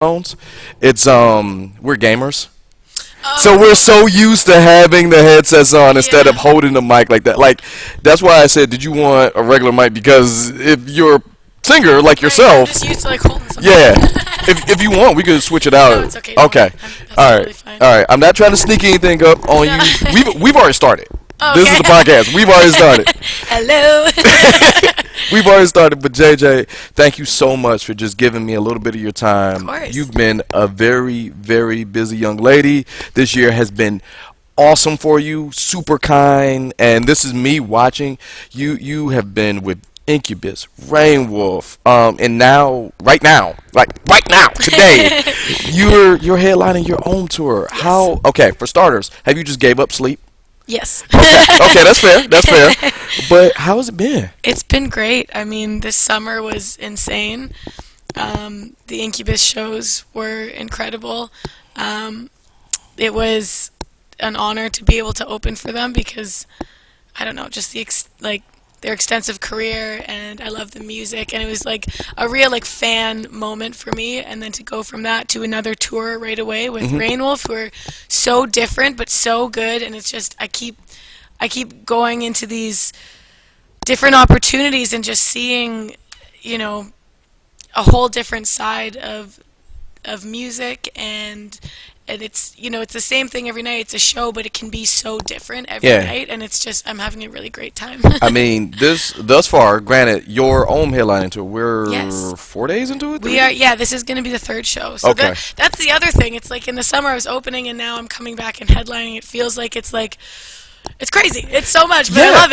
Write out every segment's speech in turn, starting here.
headphones. It's we're gamers. So Oh, we're so used to having the headsets on instead of yeah. holding the mic like that. Like that's why I said, did you want a regular mic? Because if you're a singer like Right, I'm yourself, just used to like holding something. yeah. If you want, we could switch it No, out. it's okay. Don't Okay. worry. That's All right. totally fine. All right. I'm not trying to sneak anything up on No. you. We've already started. Oh, This is okay. the podcast. We've already started. Hello. We've already started, but JJ, thank you so much for just giving me a little bit of your Of time. course. You've been a very, very busy young lady. This year has been awesome for you, super kind, and this is me watching. You have been with Incubus, Rainwolf, and now, right now, today, you're headlining your own tour. Yes. How? Okay, for starters, have you just gave up sleep? Yes. Okay, okay, that's fair. That's fair. But how has it been? It's been great. I mean, this summer was insane. The Incubus shows were incredible. It was an honor to be able to open for them because I don't know, just like their extensive career, and I love the music, and it was like a real like fan moment for me. And then to go from that to another tour right away with Rainwolf, who are so different but so good, and it's just I keep going into these different opportunities and just seeing, you know, a whole different side of music, and it's, you know, it's the same thing every night. It's a show, but it can be so different every Yeah. night, and it's just I'm having a really great time. I mean, this thus far, granted, your own headline tour, we're Yes. 4 days into it. We are, yeah, this is going to be the third show. So Okay. that's the other thing. It's like in the summer I was opening, and now I'm coming back and headlining. It feels like it's crazy. It's so much, but I Yeah. love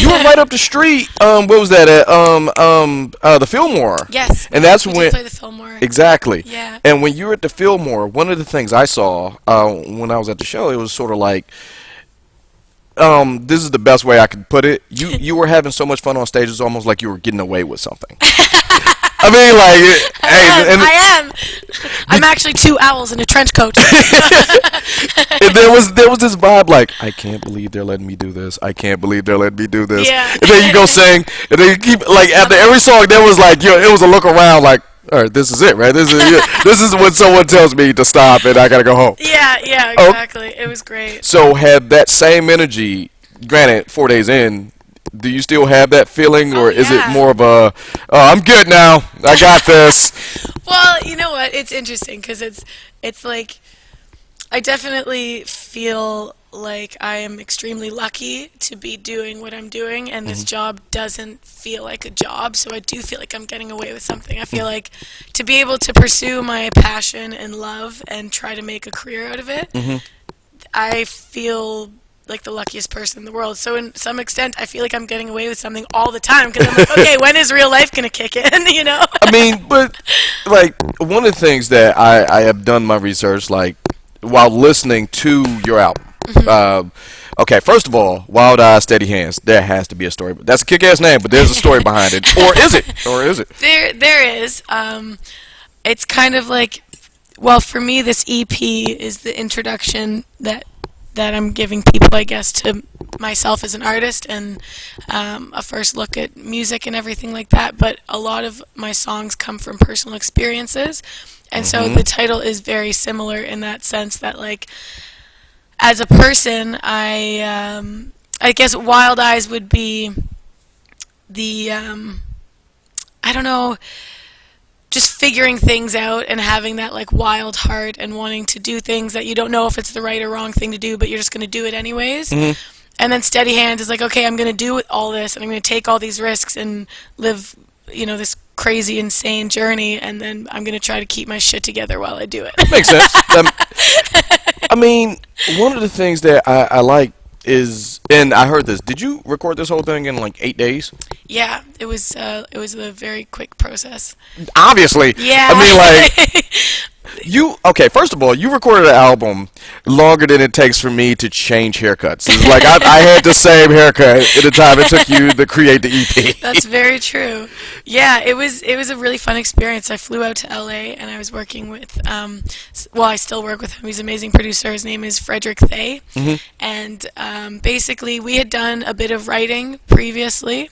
You were it. right up the street. What was that at? The Fillmore. Yes. And that's We when did play the Fillmore. exactly. Yeah. And when you were at the Fillmore, one of the things I saw when I was at the show, it was sort of like, this is the best way I could put it. You were having so much fun on stage, it's almost like you were getting away with something. I mean, like, hey, and I am. I'm actually two owls in a trench coat. and there was this vibe like, I can't believe they're letting me do this. I can't believe they're letting me do this. Yeah. And then you go sing, and then you keep like after every song there was like, it was a look around like, all right, this is it, right? This is when someone tells me to stop and I gotta go home. Yeah, Oh, exactly. It was great. so had that same energy. Granted, 4 days in, do you still have that feeling, Oh or is it yeah. more of a, oh, I'm good now, I got this? Well, you know what? It's interesting because it's like I definitely feel like I am extremely lucky to be doing what I'm doing, and this job doesn't feel like a job, so I do feel like I'm getting away with something. I feel like to be able to pursue my passion and love and try to make a career out of it, I feel like the luckiest person in the world. So in some extent, I feel like I'm getting away with something all the time because I'm like, okay, when is real life gonna kick in? You know? I mean, but like one of the things that I have done my research, like while listening to your album. Okay, first of all, Wilde Eyes Steady Hands. There has to be a story. That's a kick-ass name, but there's a story behind it, or is it? Or is it? There is. It's kind of like, well, for me, this EP is the introduction that I'm giving people, I guess, to myself as an artist, and a first look at music and everything like that. But a lot of my songs come from personal experiences, and so the title is very similar in that sense that, like, as a person, I guess Wild Eyes would be the I don't know, just figuring things out and having that like wild heart and wanting to do things that you don't know if it's the right or wrong thing to do, but you're just going to do it anyways. And then Steady Hands is like, okay, I'm going to do all this, and I'm going to take all these risks and live, you know, this crazy, insane journey, and then I'm going to try to keep my shit together while I do it. Makes sense. I mean, one of the things that I like is, and I heard this. Did you record this whole thing in like 8 days? Yeah, it was a very quick process. Obviously. Yeah. I mean, like, okay, first of all, you recorded an album longer than it takes for me to change haircuts. It's like I had the same haircut at the time it took you to create the EP. That's very true. Yeah, it was a really fun experience. I flew out to LA, and I was working with well, I still work with him. He's an amazing producer. His name is Frederick Thay. And basically we had done a bit of writing previously,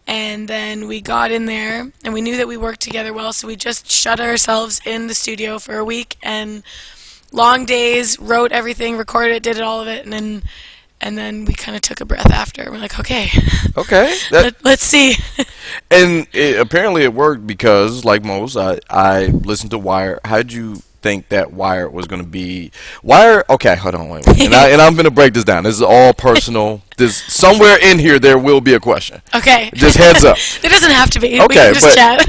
And then we got in there, and we knew that we worked together well, so we just shut ourselves in the studio for a week, and long days, wrote everything, recorded it, did all of it, and then we kind of took a breath after. We're like, okay, Okay. let's see. And apparently it worked because, like most, I listened to Wire. How did you think that Wire was going to be? Wire, okay, hold on, wait. And I'm going to break this down. This is all personal. There's somewhere in here there will be a question. Okay. Just heads up. There doesn't have to be. We Okay, can just but chat.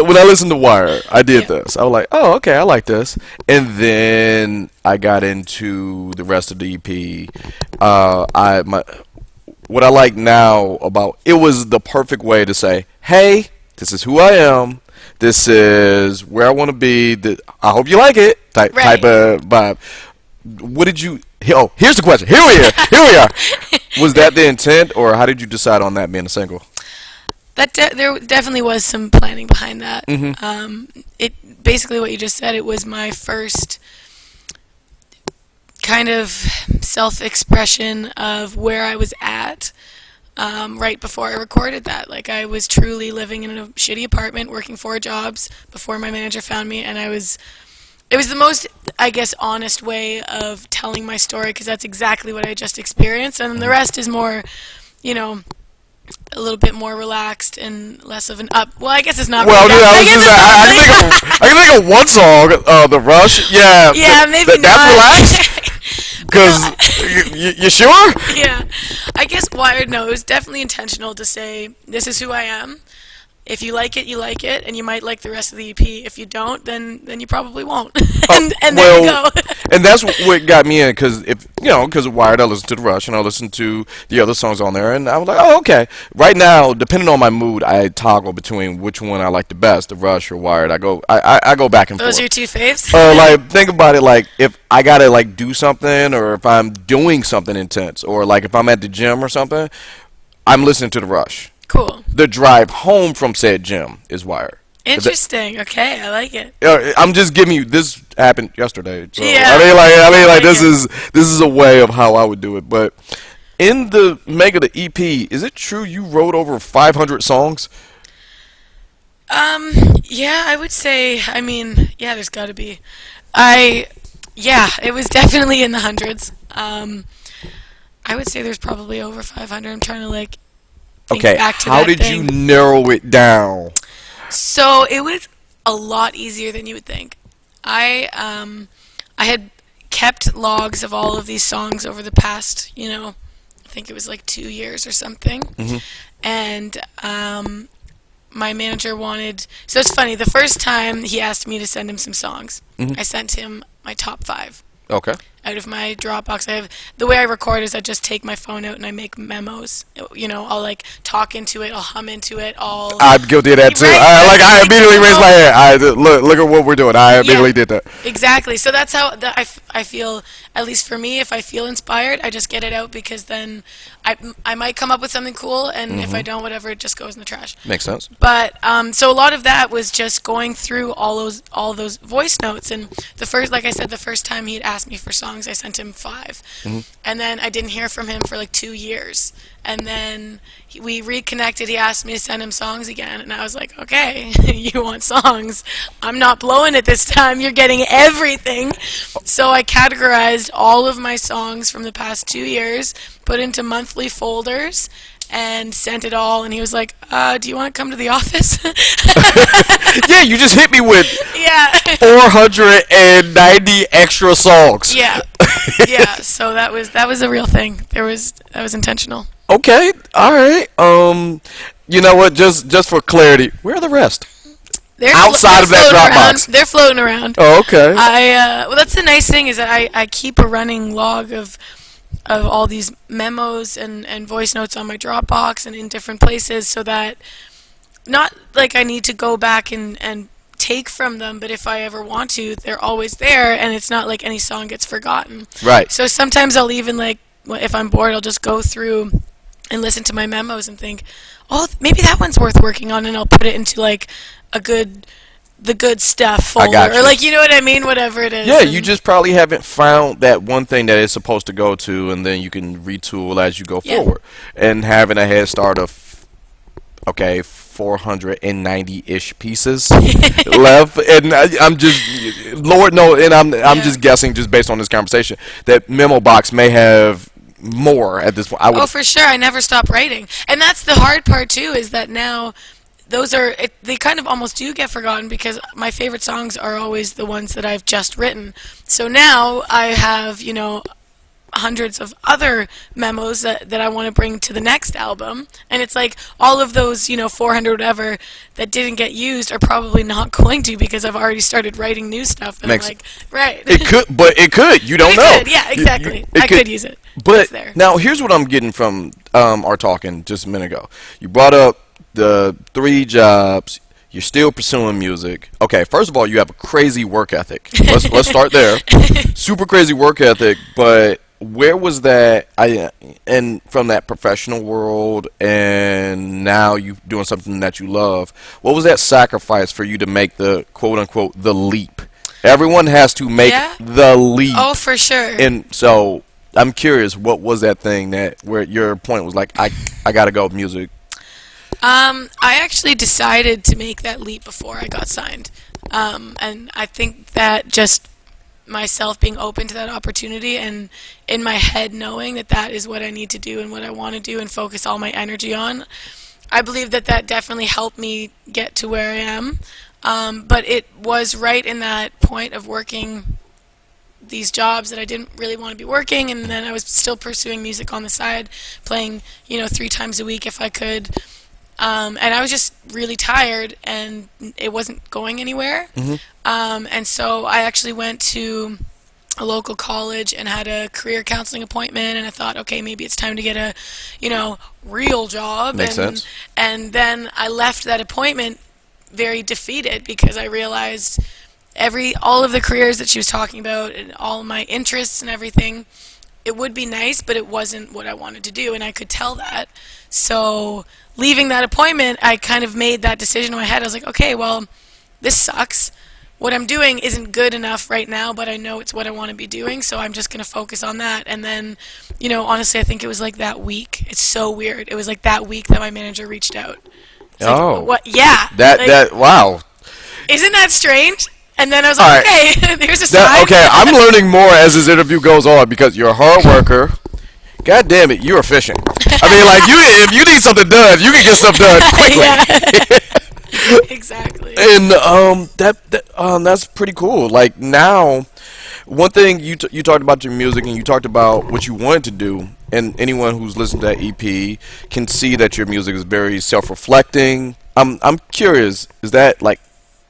when I listened to Wire, I did Yeah. this. I was like, oh, okay, I like this. And then I got into the rest of the EP. What I like now about it was the perfect way to say, hey, this is who I am. This is where I want to be. I hope you like it. Type of vibe. What did you? Oh, here's the question. Here we are. Here we are. Was that the intent, or how did you decide on that being a single? There definitely was some planning behind that. It basically what you just said. It was my first kind of self-expression of where I was at right before I recorded that. Like, I was truly living in a shitty apartment, working 4 jobs before my manager found me, and it was the most, I guess, honest way of telling my story, because that's exactly what I just experienced, and the rest is more, a little bit more relaxed and less of an up. Well, I guess it's not. Well, really I can think of one song, The Rush. Yeah. Yeah, maybe not. That's relaxed. Because you sure? Yeah, I guess Wired. No, it was definitely intentional to say this is who I am. If you like it, you like it, and you might like the rest of the EP. If you don't, then you probably won't. and there you go. And that's what got me in, because because of Wired, I listened to The Rush and I listened to the other songs on there, and I was like, oh, okay. Right now, depending on my mood, I toggle between which one I like the best, The Rush or Wired. I go back and forth. Those are your 2 faves? Like, think about it, like, if I gotta like do something, or if I'm doing something intense, or like if I'm at the gym or something, I'm listening to The Rush. Cool. The drive home from said gym is Wired. Interesting. Okay, I like it. I'm just giving you, this happened yesterday. So, Yeah. I mean, like this it. is a way of how I would do it. But in the make of the EP, is it true you wrote over 500 songs? Yeah, I would say. I mean, yeah, there's got to be. Yeah, it was definitely in the hundreds. I would say there's probably over 500. I'm trying to think Okay, back to how that did thing. you narrow it down? So it was a lot easier than you would think. I had kept logs of all of these songs over the past, I think it was like 2 years or something. And my manager wanted. So it's funny. The first time he asked me to send him some songs, I sent him my top 5. Okay. Out of my Dropbox. The way I record is I just take my phone out and I make memos. I'll like talk into it, I'll hum into it, I'm guilty of that too. Right? I immediately raised my hand. Look at what we're doing. I immediately did that. Exactly. So that's how I feel. At least for me, if I feel inspired, I just get it out, because then I might come up with something cool, and if I don't, whatever, it just goes in the trash. Makes sense. But so a lot of that was just going through all those voice notes, and the first time he had asked me for songs, I sent him 5, and then I didn't hear from him for like 2 years, and then we reconnected. He asked me to send him songs again, and I was like, okay, you want songs? I'm not blowing it this time. You're getting everything. So I categorized all of my songs from the past 2 years, put into monthly folders, and sent it all, and he was like, do you want to come to the office? Yeah, you just hit me with Yeah. 490 extra songs. Yeah. Yeah, so that was a real thing. That was intentional. Okay, all right. You know what? Just for clarity, where are the rest? Outside of that Dropbox. They're floating around. Oh, okay. Well, that's the nice thing, is that I keep a running log of all these memos and voice notes on my Dropbox and in different places, so that not like I need to go back and take from them, but if I ever want to, they're always there, and it's not like any song gets forgotten. Right. So sometimes I'll even, like, if I'm bored, I'll just go through and listen to my memos and think, oh, maybe that one's worth working on, and I'll put it into like the good stuff folder, I got you. or like, you know what I mean, whatever it is. Yeah, you just probably haven't found that one thing that it's supposed to go to, and then you can retool as you go forward. And having a head start of okay, 490-ish pieces left, and I'm just, Lord no, and I'm Yeah. just guessing just based on this conversation that Memo Box may have more at this point. I would. Oh, for sure. I never stop writing. And that's the hard part too, is that now they kind of almost do get forgotten because my favorite songs are always the ones that I've just written. So now I have, hundreds of other memos that I want to bring to the next album. And it's like all of those, 400 whatever that didn't get used are probably not going to because I've already started writing new stuff. And Makes I'm like, right. It could, but it could. You don't It know. could, yeah, exactly. It I could use it. But It's there. now here's what I'm getting from our talking just a minute ago. You brought up the 3 jobs. You're still pursuing music. Okay, first of all, you have a crazy work ethic. Let's start there. Super crazy work ethic, but where was that? And from that professional world, and now you doing something that you love. What was that sacrifice for you to make the quote unquote the leap? Everyone has to make Yeah. the leap, Oh, for sure. and so I'm curious. What was that thing that where your point was like, I gotta go with music? I actually decided to make that leap before I got signed. And I think that just myself being open to that opportunity and in my head knowing that that is what I need to do and what I want to do and focus all my energy on, I believe that that definitely helped me get to where I am. But it was right in that point of working these jobs that I didn't really want to be working, and then I was still pursuing music on the side, playing, 3 times a week if I could. And I was just really tired, and it wasn't going anywhere. And so I actually went to a local college and had a career counseling appointment, and I thought, okay, maybe it's time to get a, real job. Makes sense. And then I left that appointment very defeated because I realized all of the careers that she was talking about and all my interests and everything, it would be nice, but it wasn't what I wanted to do, and I could tell that. So leaving that appointment, I kind of made that decision in my head. I was like, okay, well, this sucks. What I'm doing isn't good enough right now, but I know it's what I want to be doing, so I'm just going to focus on that. And then, honestly, I think it was like that week. It's so weird. It was like that week that my manager reached out. It's Oh, like, what? Yeah. that wow. Isn't that strange? And then I was All like, right. okay, there's a sign. Okay, I'm learning more as this interview goes on because you're a hard worker. God damn it, you're efficient. I mean, like if you need something done, you can get stuff done quickly. Yeah. Exactly. And that's pretty cool. Like now, one thing you talked about your music and you talked about what you wanted to do, and anyone who's listened to that EP can see that your music is very self-reflecting. I'm curious, is that like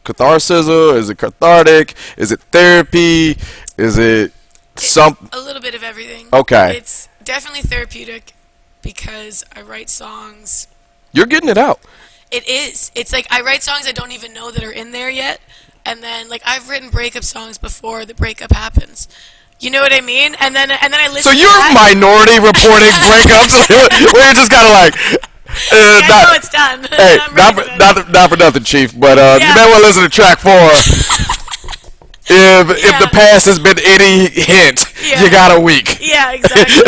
catharsis? Is it cathartic? Is it therapy? Is it some? A little bit of everything. Okay. It's definitely therapeutic because I write songs. You're getting it out. It is. It's like I write songs I don't even know that are in there yet. And then like I've written breakup songs before the breakup happens. You know what I mean? And then I listen So to you're that. minority reporting breakups where you're just kind of like, Yeah, I know it's done. hey, I'm ready for that. not for nothing, Chief, but you Yeah. may want to listen to track 4. If the past has been any hint, Yeah. you got a week. Yeah, exactly.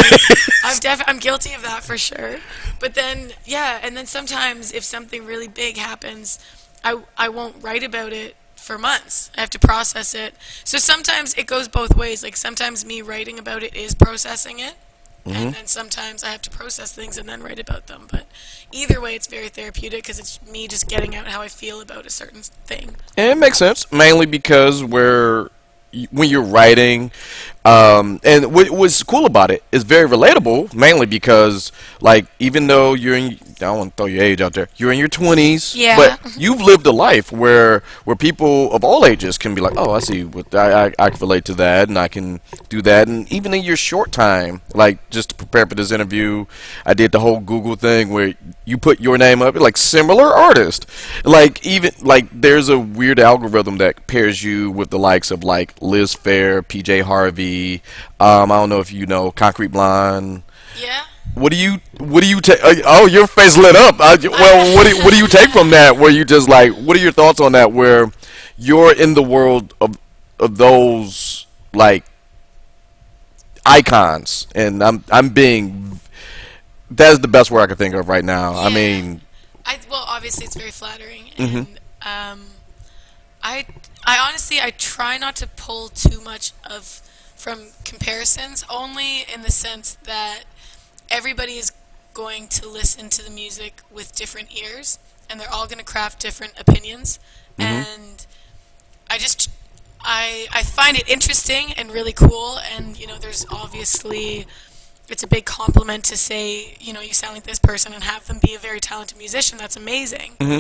I'm guilty of that for sure. But then, yeah, and then sometimes if something really big happens, I won't write about it for months. I have to process it. So sometimes it goes both ways. Like sometimes me writing about it is processing it. And then sometimes I have to process things and then write about them. But either way, it's very therapeutic because it's me just getting out how I feel about a certain thing. And it makes sense, mainly because when you're writing, and what's cool about it is very relatable, mainly because, like, even though I don't want to throw your age out there, you're in your 20s, Yeah. but you've lived a life where people of all ages can be like, oh, I see, I can relate to that, and I can do that, and even in your short time, like, just to prepare for this interview, I did the whole Google thing where you put your name up, like, similar artist, like, even, like, there's a weird algorithm that pairs you with the likes of, like, Liz Phair, PJ Harvey, I don't know if you know Concrete Blonde. Yeah? What do you take? Oh, your face lit up. Well, what do you take from that? Where you just like, what are your thoughts on that? Where you're in the world of those like icons, and I'm being, that is the best word I can think of right now. I Yeah. mean, Well, obviously it's very flattering, Hmm. and I I honestly I try not to pull too much of from comparisons, only in the sense that everybody is going to listen to the music with different ears, and they're all going to craft different opinions, Hmm. and I just I find it interesting and really cool, and there's obviously it's a big compliment to say, you sound like this person and have them be a very talented musician. That's amazing. Hmm.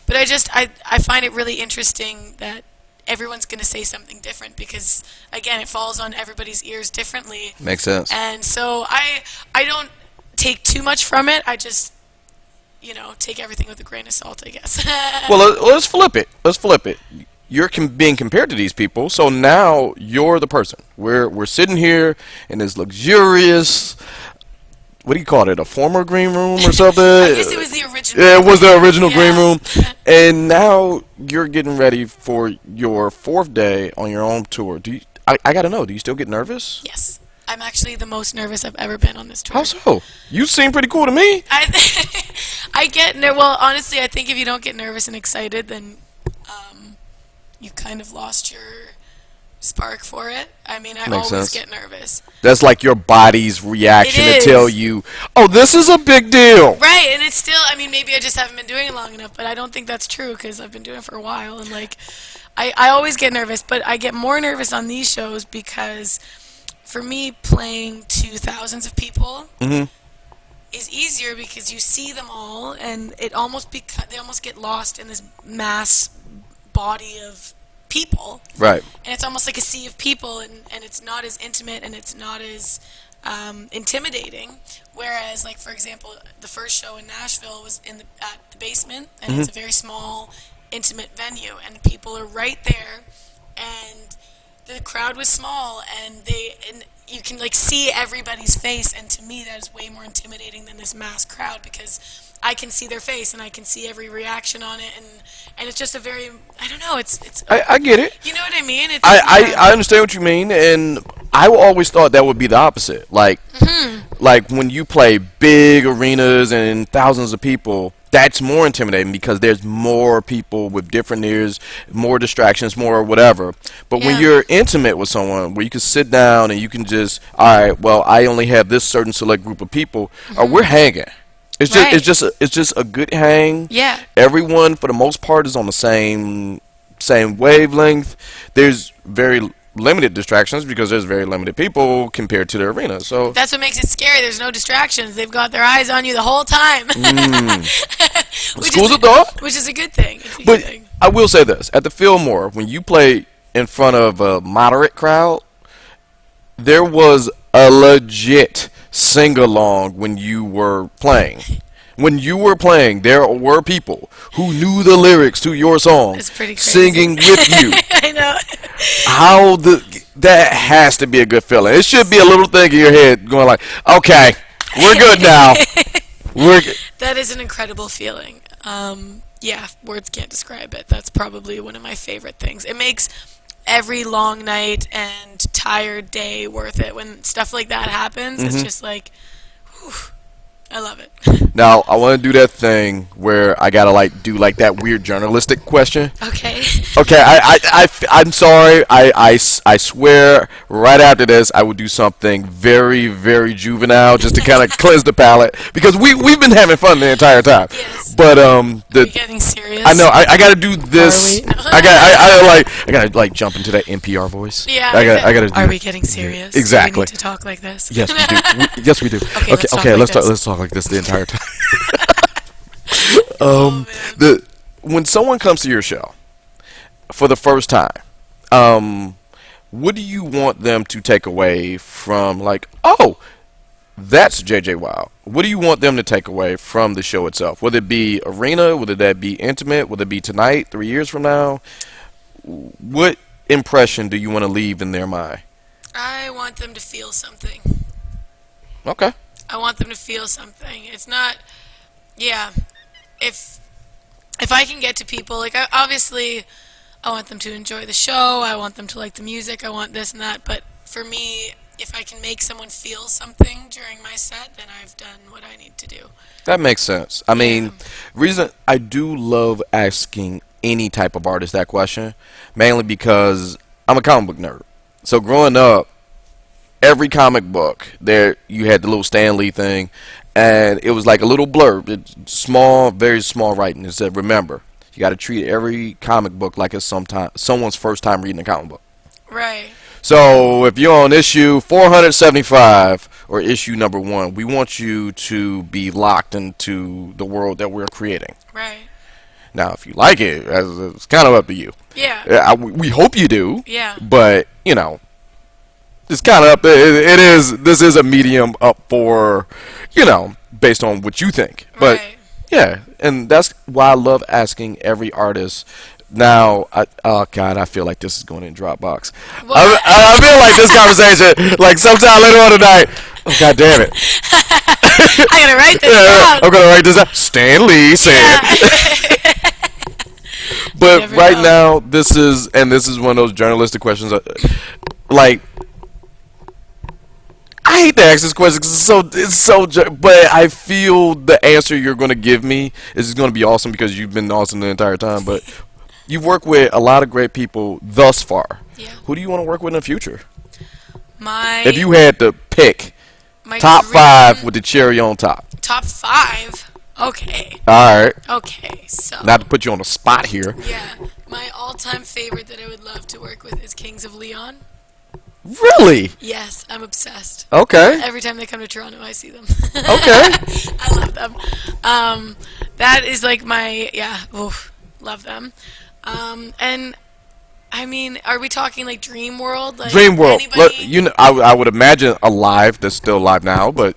But I find it really interesting that everyone's going to say something different because, again, it falls on everybody's ears differently. Makes sense. And so I don't take too much from it. I just, take everything with a grain of salt, I guess. Well, let's flip it. Let's flip it. You're being compared to these people, so now you're the person. We're sitting here in this luxurious, what do you call it, a former green room or something? I guess it was the original. Yeah, it was the original green Yeah. room. And now you're getting ready for your fourth day on your own tour. I gotta know, do you still get nervous? Yes. I'm actually the most nervous I've ever been on this tour. How so? You seem pretty cool to me. I get well, honestly, I think if you don't get nervous and excited, then you've kind of lost your spark for it. I mean, I Makes always sense. get nervous. That's like your body's reaction It to tell is. you, oh, this is a big deal. Right, and it's still, I mean, maybe I just haven't been doing it long enough, but I don't think that's true because I've been doing it for a while, and like, I always get nervous, but I get more nervous on these shows because for me, playing to thousands of people Hmm. is easier because you see them all, and they almost get lost in this mass body of people, Right. and it's almost like a sea of people, and it's not as intimate and it's not as intimidating. Whereas, like, for example, the first show in Nashville was at the basement, and it's a very small, intimate venue, and people are right there, and the crowd was small, and you can like see everybody's face, and to me that is way more intimidating than this mass crowd because I can see their face and I can see every reaction on it, and it's just a very, I don't know, it's I get it. you know what I mean? It's I understand what you mean, and I always thought that would be the opposite. Like when you play big arenas and thousands of people, that's more intimidating because there's more people with different ears, more distractions, more whatever. But when Yeah. you're intimate with someone, where you can sit down and you can just, all right, well, I only have this certain select group of people, or we're hanging. Right. It's just a good hang. Yeah. Everyone, for the most part, is on the same wavelength. There's very limited distractions because there's very limited people compared to the arena. So That's what makes it scary. There's no distractions. They've got their eyes on you the whole time. Which schools is of thought. which is a good thing. It's a good But thing. I will say this: at the Fillmore, when you play in front of a moderate crowd, there was a legit sing-along when you were playing. When you were playing, there were people who knew the lyrics to your song, It's pretty crazy. singing with you. I know. That has to be a good feeling. It should be a little thing in your head going like, okay, we're good now. That is an incredible feeling. Yeah, words can't describe it. That's probably one of my favorite things. It makes every long night and tired day worth it. When stuff like that happens, it's just like, whew, I love it. Now I want to do that thing where I gotta like do like that weird journalistic question. Okay. Okay, I'm sorry. I swear right after this I will do something very, very juvenile just to kind of cleanse the palate because we've been having fun the entire time. Yes. But Are we getting serious? I know I gotta do this. Are we? I gotta like jump into that NPR voice. Yeah. I gotta do Are that. we getting serious? Exactly. Do we need to talk like this? Yes, we do. Yes, we do. Okay, let's talk okay. like Let's talk. this. Let's talk like this the entire time. Oh, man. When someone comes to your show for the first time, what do you want them to take away from like, oh, that's JJ Wilde? What do you want them to take away from the show itself? Would it be arena? Would that be intimate? Would it be tonight, 3 years from now? What impression do you want to leave in their mind? I want them to feel something. Okay. I want them to feel something. It's not, yeah. If I can get to people, like obviously, I want them to enjoy the show. I want them to like the music. I want this and that. But for me, if I can make someone feel something during my set, then I've done what I need to do. That makes sense. I Yeah. mean, reason I do love asking any type of artist that question, mainly because I'm a comic book nerd. So growing up, every comic book there you had the little Stan Lee thing, and it was like a little blurb, it's small, very small writing. It said, "Remember, you got to treat every comic book like it's someone's first time reading a comic book." Right. So if you're on issue 475 or issue number 1, we want you to be locked into the world that we're creating. Right. Now, if you like it, it's kind of up to you. Yeah. We hope you do, Yeah. but it's kind of up there. It is. This is a medium up for, based on what you think. But Right. yeah, and that's why I love asking every artist. Now, oh God, I feel like this is going in Dropbox. What? I feel like this conversation, like sometime later on tonight. Oh God damn it! I gotta write this Yeah, down. I'm gonna write this down. Stan Lee said. Yeah. But never right know. now, this is one of those journalistic questions. Like, I hate to ask this question because but I feel the answer you're going to give me is going to be awesome because you've been awesome the entire time. But you've worked with a lot of great people thus far. Yeah. Who do you want to work with in the future? My If you had to pick my top dream- 5 with the cherry on top. top 5. Okay. All right. Okay. So. Not to put you on the spot here. Yeah. My all-time favorite that I would love to work with is Kings of Leon. Really? Yes, I'm obsessed. Okay. Every time they come to Toronto, I see them. Okay. I love them. That is like my love them. And I mean, are we talking like Dream World? Like Dream World. Look, anybody? I would imagine alive. That's still alive now, but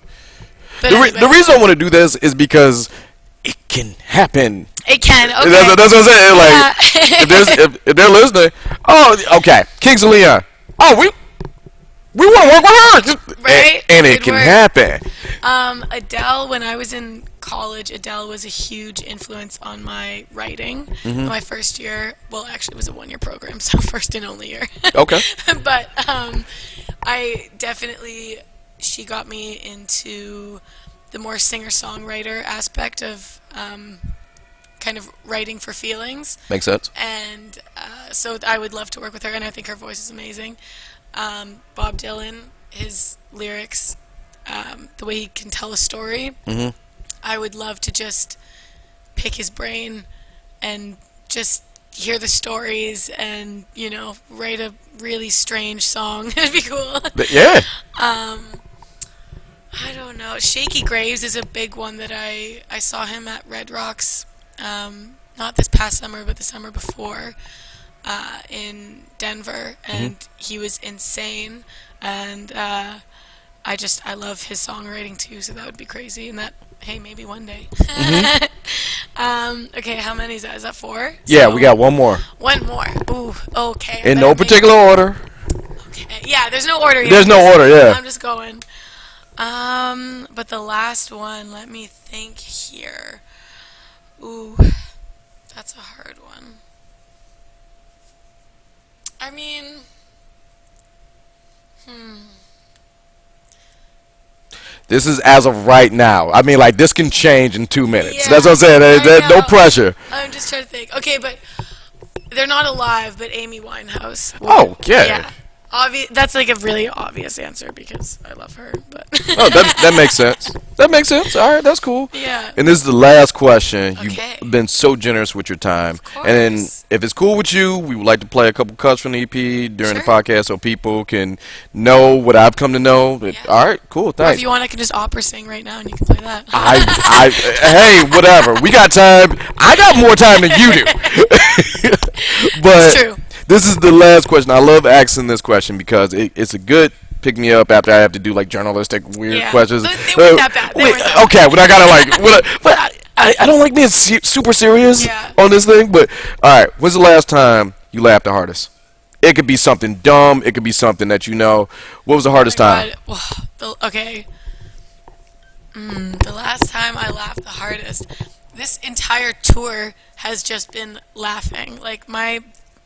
But the anybody. reason I want to do this is because it can happen. It can. Okay. That's what I'm saying. Like, Yeah. if they're listening, oh, okay, Kings of Leon. Oh, we want to work with her, Right? And it Good can work. happen. Adele, when I was in college, Adele was a huge influence on my writing. Mm-hmm. My first year, well, actually, it was a 1-year program, so first and only year. Okay. But I definitely, she got me into the more singer-songwriter aspect of kind of writing for feelings. Makes sense. And so I would love to work with her, and I think her voice is amazing. Bob Dylan, his lyrics, the way he can tell a story. Mm-hmm. I would love to just pick his brain and just hear the stories and, write a really strange song. It'd be cool. But yeah. I don't know. Shaky Graves is a big one that I saw him at Red Rocks, not this past summer, but the summer before, in Denver, and he was insane, and I love his songwriting too, so that would be crazy, and that, hey, maybe one day. Okay, how many is that? Is that 4? Yeah, So, we got one more. one more. Ooh, okay. I In better no make- particular order. Okay. Yeah, there's no order. There's no order, yeah. I'm just going. But the last one, let me think here. Ooh, that's a hard one. I mean, This is as of right now. I mean, like, this can change in 2 minutes. Yeah, That's what I'm saying. There's I no know. pressure. I'm just trying to think. Okay, but they're not alive, but Amy Winehouse. Oh, yeah. Yeah. That's like a really obvious answer because I love her, but Oh, that makes sense. That makes sense. All right, that's cool. yeah. And this is the last question. Okay. You've been so generous with your time. course. And then, if it's cool with you, we would like to play a couple cuts from the EP during the Sure. podcast so people can know what I've come to know. Yeah. All right, cool. Or if Thanks. you want, I can just opera sing right now and you can play that. Hey, whatever. We got time. I got more time than you do. But It's true. this is the last question. I love asking this question because it's a good pick me up after I have to do like journalistic weird Yeah. questions. They weren't that bad. They weren't that Okay, but I gotta like, but I don't like being super serious Yeah. on this thing. But all right, when's the last time you laughed the hardest? It could be something dumb. It could be something that you know. What was the hardest time? Okay. The last time I laughed the hardest. This entire tour has just been laughing. Like my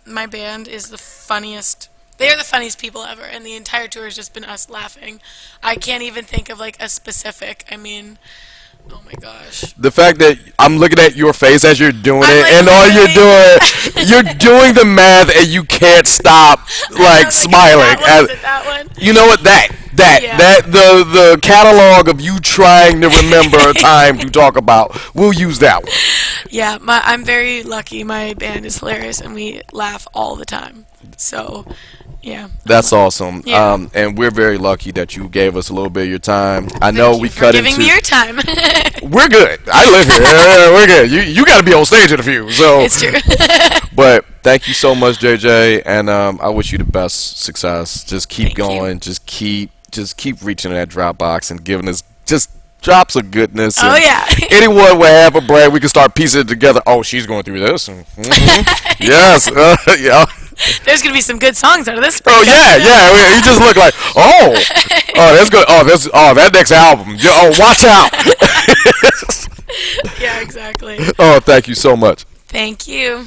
band is the funniest They are the funniest people ever, and the entire tour has just been us laughing. I can't even think of like a specific. I mean, oh my gosh. The fact that I'm looking at your face as you're doing I'm it, like, and all you're doing the math, and you can't stop like smiling. That one, is it that one? You know what? That the catalog of you trying to remember a time to talk about. We'll use that one. Yeah, I'm very lucky. My band is hilarious, and we laugh all the time. So, yeah. That's awesome. Yeah. And we're very lucky that you gave us a little bit of your time. I Thank know you we for cut giving into. me your time. We're good. I live here. Yeah, we're good. You got to be on stage in a few. So. It's true. But thank you so much, JJ, and I wish you the best success. Just keep Thank you. going. Just keep reaching in that drop box and giving us just drops of goodness. Oh, and yeah. Anyone will have a break. We can start piecing it together. Oh, she's going through this. Yes. Yeah. There's gonna be some good songs out of this. Oh yeah. You just look like that's good. That next album. Oh, watch out. Yeah, exactly. Oh, thank you so much. Thank you.